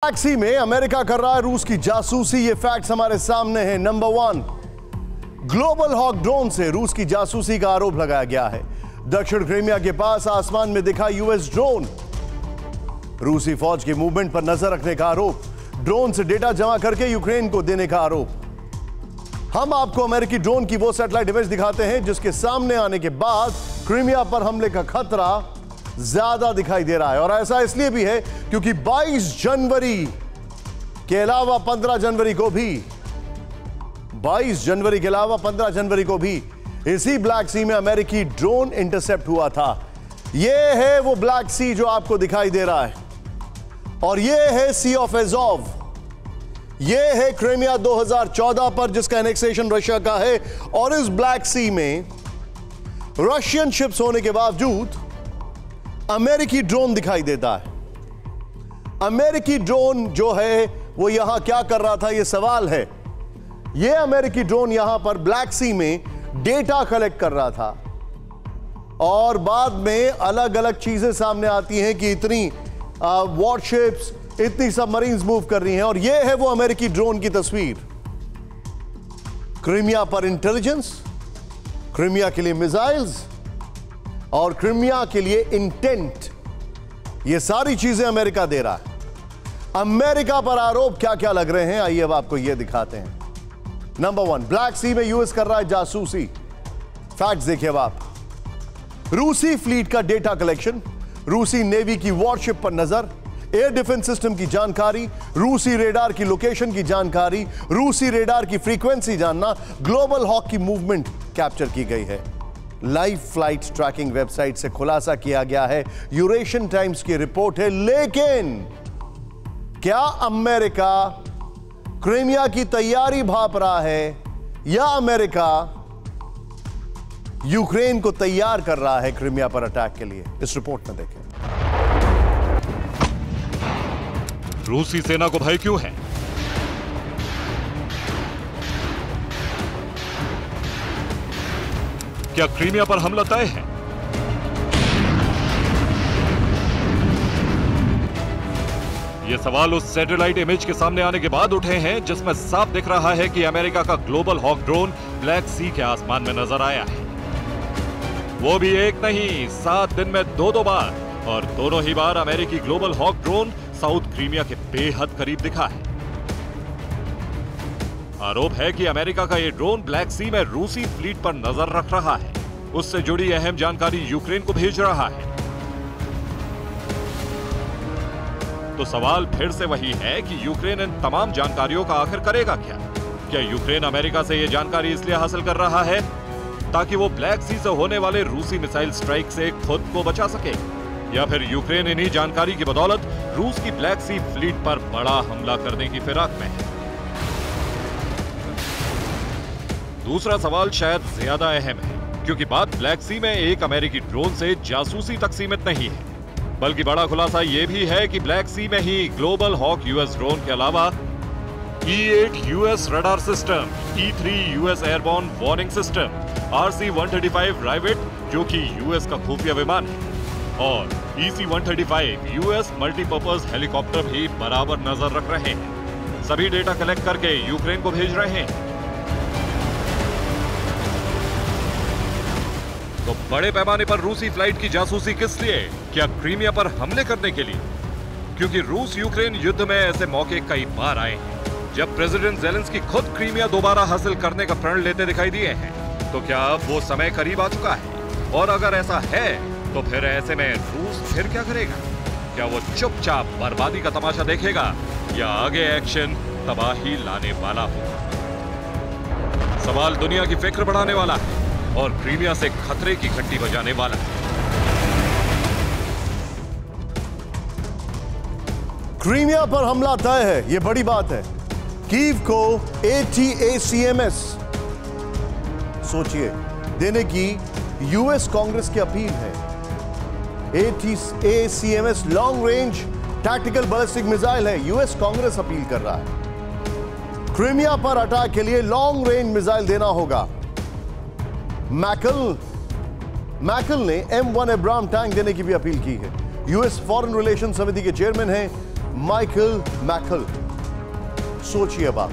Black सी में America कर रहा है रूस की जासूसी। ये फैक्ट्स हमारे सामने हैं। नंबर 1, ग्लोबल हॉक ड्रोन से रूस की जासूसी का आरोप लगाया गया है। दक्षिण क्रीमिया के पास आसमान में दिखा यूएस ड्रोन। रूसी फौज की मूवमेंट पर नजर रखने का आरोप। ड्रोन से डेटा जमा करके यूक्रेन को देने का आरोप। हम आपको अमेरिकी ड्रोन की वो सैटेलाइट इमेज दिखाते हैं जिसके सामने आने के बाद क्रीमिया पर हमले का खतरा ज्यादा दिखाई दे रहा है। और ऐसा इसलिए भी है क्योंकि 22 जनवरी के अलावा 15 जनवरी को भी 22 जनवरी के अलावा 15 जनवरी को भी इसी ब्लैक सी में अमेरिकी ड्रोन इंटरसेप्ट हुआ था। यह है वो ब्लैक सी जो आपको दिखाई दे रहा है और यह है सी ऑफ एज़ोव। यह है क्रीमिया 2014 पर जिसका एनेक्सेशन रशिया का है। और इस ब्लैक सी में रशियन शिप्स होने के बावजूद अमेरिकी ड्रोन दिखाई देता है। अमेरिकी ड्रोन जो है वो यहां क्या कर रहा था, यह सवाल है। यह अमेरिकी ड्रोन यहां पर ब्लैक सी में डेटा कलेक्ट कर रहा था और बाद में अलग अलग चीजें सामने आती हैं कि इतनी वॉरशिप्स, इतनी सबमरीन्स मूव कर रही हैं। और यह है वो अमेरिकी ड्रोन की तस्वीर। क्रीमिया पर इंटेलिजेंस, क्रीमिया के लिए मिसाइल्स और क्रीमिया के लिए इंटेंट, ये सारी चीजें अमेरिका दे रहा है। अमेरिका पर आरोप क्या क्या लग रहे हैं, आइए अब आपको यह दिखाते हैं। नंबर 1, ब्लैक सी में यूएस कर रहा है जासूसी। फैक्ट्स देखिए अब आप। रूसी फ्लीट का डेटा कलेक्शन, रूसी नेवी की वॉरशिप पर नजर, एयर डिफेंस सिस्टम की जानकारी, रूसी रेडार की लोकेशन की जानकारी, रूसी रेडार की फ्रीक्वेंसी जानना, ग्लोबल हॉक की मूवमेंट कैप्चर की गई है। लाइव फ्लाइट ट्रैकिंग वेबसाइट से खुलासा किया गया है। यूरेशियन टाइम्स की रिपोर्ट है। लेकिन क्या अमेरिका क्रीमिया की तैयारी भांप रहा है या अमेरिका यूक्रेन को तैयार कर रहा है क्रीमिया पर अटैक के लिए? इस रिपोर्ट में देखें। रूसी सेना को भय क्यों है? क्या क्रीमिया पर हमला तय है? ये सवाल उस सैटेलाइट इमेज के सामने आने के बाद उठे हैं जिसमें साफ दिख रहा है कि अमेरिका का ग्लोबल हॉक ड्रोन ब्लैक सी के आसमान में नजर आया है। वो भी एक नहीं, 7 दिन में 2 बार, और दोनों ही बार अमेरिकी global hawk drone south Crimea के बेहद करीब दिखा है। आरोप है कि अमेरिका का यह ड्रोन ब्लैक सी में रूसी फ्लीट पर नजर रख रहा है, उससे जुड़ी अहम जानकारी यूक्रेन को भेज रहा है। तो सवाल फिर से वही है कि यूक्रेन इन तमाम जानकारियों का आखिर करेगा क्या? क्या यूक्रेन अमेरिका से यह जानकारी इसलिए हासिल कर रहा है ताकि वो ब्लैक सी से होने वाले रूसी मिसाइल स्ट्राइक से खुद को बचा सके, या फिर यूक्रेन इन्हीं जानकारी की बदौलत रूस की ब्लैक सी फ्लीट पर बड़ा हमला करने की फिराक में है? दूसरा सवाल शायद ज्यादा अहम है, क्योंकि बात ब्लैक सी में एक अमेरिकी ड्रोन से जासूसी तक सीमित नहीं है, बल्कि बड़ा खुलासा यह भी है कि ब्लैक सी में ही ग्लोबल हॉक यूएस ड्रोन के अलावा E8 US radar system, E3 US airborne warning system, RC-135 राइवेट जो कि यूएस का खुफिया विमान है, और EC-135 यूएस मल्टीपर्पज हेलीकॉप्टर भी बराबर नजर रख रहे हैं। सभी डेटा कलेक्ट करके यूक्रेन को भेज रहे हैं। तो बड़े पैमाने पर रूसी फ्लाइट की जासूसी किस लिए? क्या क्रीमिया पर हमले करने के लिए? क्योंकि रूस यूक्रेन युद्ध में ऐसे मौके कई बार आए हैं जब प्रेसिडेंट ज़ेलेंस्की खुद क्रीमिया दोबारा हासिल करने का प्रण लेते दिखाई दिए हैं। तो क्या अब वो समय करीब आ चुका है? और अगर ऐसा है तो फिर ऐसे में रूस फिर क्या करेगा? क्या वो चुपचाप बर्बादी का तमाशा देखेगा या आगे एक्शन तबाही लाने वाला होगा? सवाल दुनिया की फिक्र बढ़ाने वाला है और क्रीमिया से खतरे की घंटी बजाने वाला है। क्रीमिया पर हमला तय है, यह बड़ी बात है। कीव को ATACMS सोचिए देने की यूएस कांग्रेस की अपील है। ATACMS long range tactical ballistic missile है, यूएस कांग्रेस अपील कर रहा है। क्रीमिया पर अटैक के लिए लॉन्ग रेंज मिसाइल देना होगा। मैकल ने M1 एब्राम टैंक देने की भी अपील की है। यूएस फॉरेन रिलेशन समिति के चेयरमैन हैं माइकल मैकल। सोचिए अब आप।